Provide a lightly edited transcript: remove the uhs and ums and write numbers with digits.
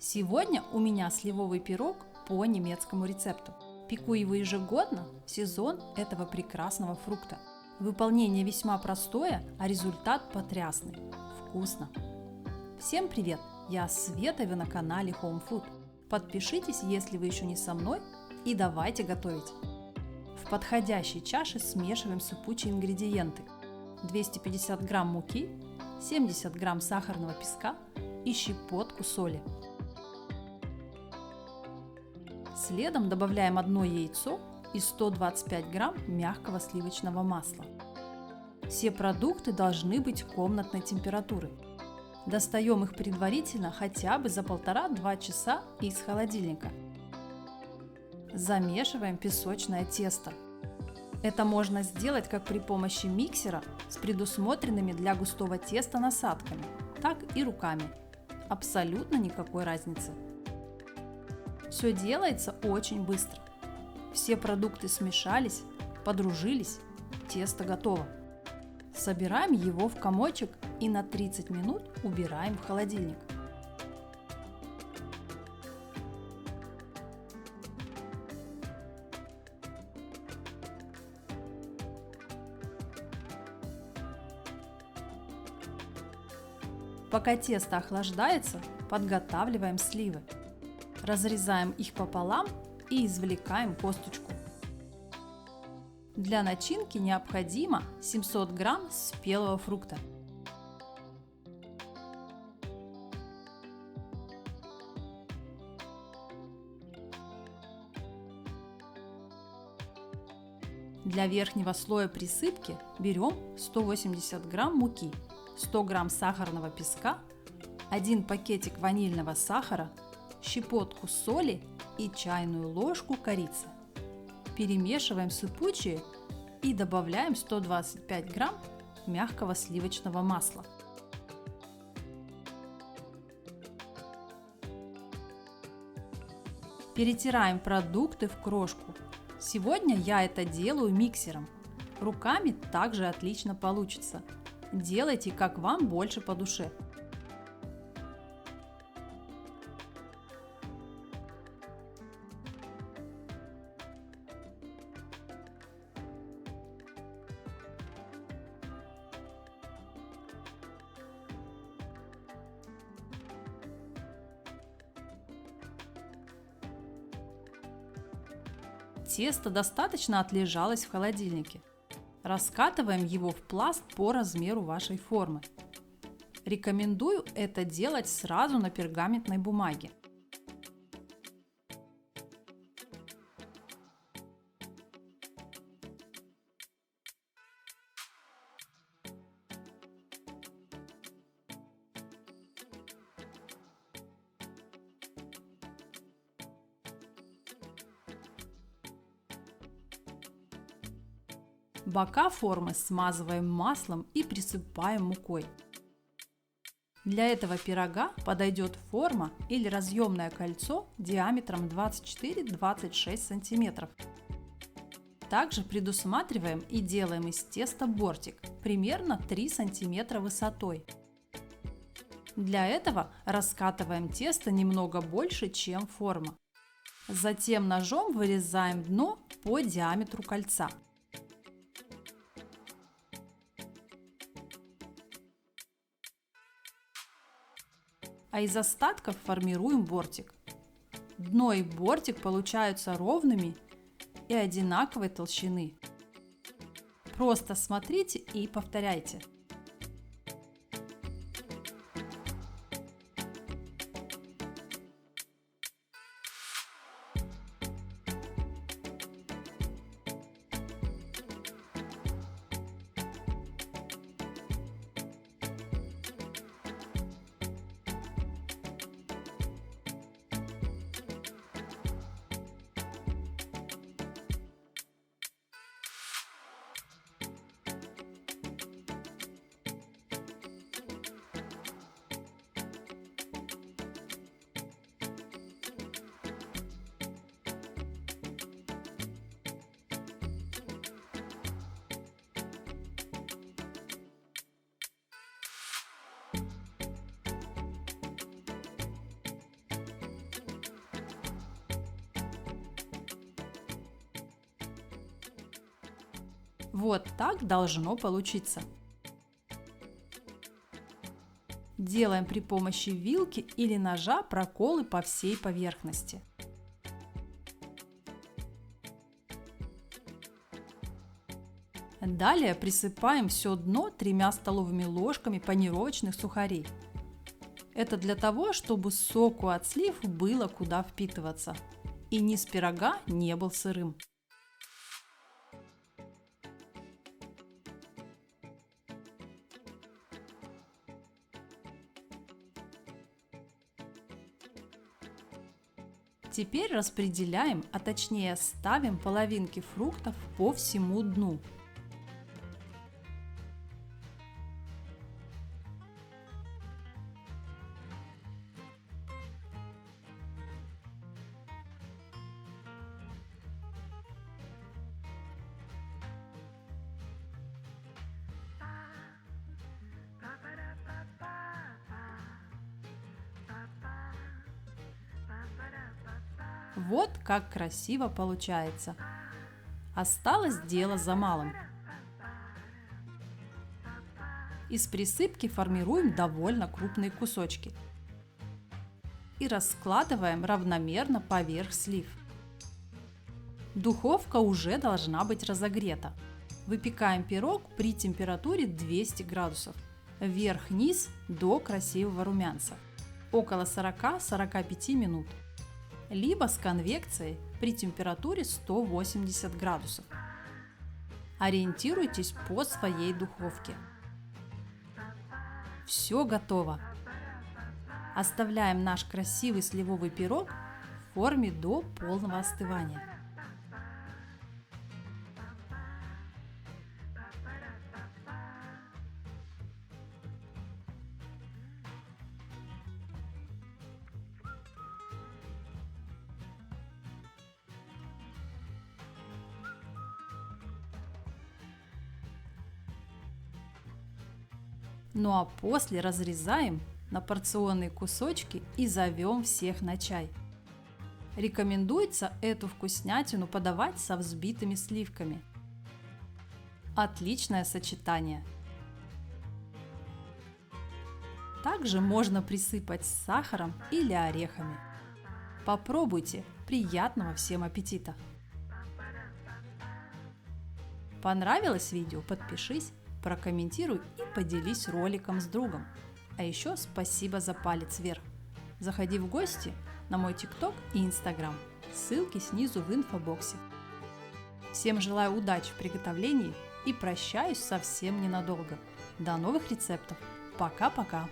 Сегодня у меня сливовый пирог по немецкому рецепту. Пеку его ежегодно в сезон этого прекрасного фрукта. Выполнение весьма простое, а результат потрясный. Вкусно! Всем привет! Я Света, и вы на канале Home Food. Подпишитесь, если вы еще не со мной, и давайте готовить. В подходящей чаше смешиваем сыпучие ингредиенты. 250 грамм муки, 70 грамм сахарного песка и щепотку соли. Следом добавляем одно яйцо и 125 грамм мягкого сливочного масла. Все продукты должны быть комнатной температуры. Достаем их предварительно хотя бы за 1,5-2 часа из холодильника. Замешиваем песочное тесто. Это можно сделать как при помощи миксера с предусмотренными для густого теста насадками, так и руками. Абсолютно никакой разницы. Все делается очень быстро. Все продукты смешались, подружились, тесто готово. Собираем его в комочек и на 30 минут убираем в холодильник. Пока тесто охлаждается, подготавливаем сливы. Разрезаем их пополам и извлекаем косточку. Для начинки необходимо 700 грамм спелого фрукта. Для верхнего слоя присыпки берем 180 грамм муки, 100 грамм сахарного песка, 1 пакетик ванильного сахара, щепотку соли и чайную ложку корицы. Перемешиваем сыпучие и добавляем 125 грамм мягкого сливочного масла. Перетираем продукты в крошку. Сегодня я это делаю миксером. Руками также отлично получится. Делайте, как вам больше по душе. Тесто достаточно отлежалось в холодильнике. Раскатываем его в пласт по размеру вашей формы. Рекомендую это делать сразу на пергаментной бумаге. Бока формы смазываем маслом и присыпаем мукой. Для этого пирога подойдет форма или разъемное кольцо диаметром 24-26 см. Также предусматриваем и делаем из теста бортик примерно 3 см высотой. Для этого раскатываем тесто немного больше, чем форма. Затем ножом вырезаем дно по диаметру кольца. А из остатков формируем бортик. Дно и бортик получаются ровными и одинаковой толщины. Просто смотрите и повторяйте. Вот так должно получиться. Делаем при помощи вилки или ножа проколы по всей поверхности. Далее присыпаем все дно 3 столовыми ложками панировочных сухарей. Это для того, чтобы соку от слив было куда впитываться и низ пирога не был сырым. Теперь распределяем, а точнее ставим половинки фруктов по всему дну. Вот как красиво получается. Осталось дело за малым. Из присыпки формируем довольно крупные кусочки и раскладываем равномерно поверх слив. Духовка уже должна быть разогрета. Выпекаем пирог при температуре 200 градусов, вверх-вниз до красивого румянца, около 40-45 минут. Либо с конвекцией при температуре 180 градусов. Ориентируйтесь по своей духовке. Все готово. Оставляем наш красивый сливовый пирог в форме до полного остывания. Ну а после разрезаем на порционные кусочки и зовем всех на чай. Рекомендуется эту вкуснятину подавать со взбитыми сливками. Отличное сочетание. Также можно присыпать сахаром или орехами. Попробуйте, приятного всем аппетита! Понравилось видео? Подпишись, прокомментируй и поделись роликом с другом. А еще спасибо за палец вверх. Заходи в гости на мой ТикТок и Инстаграм. Ссылки снизу в инфобоксе. Всем желаю удачи в приготовлении и прощаюсь совсем ненадолго. До новых рецептов. Пока-пока.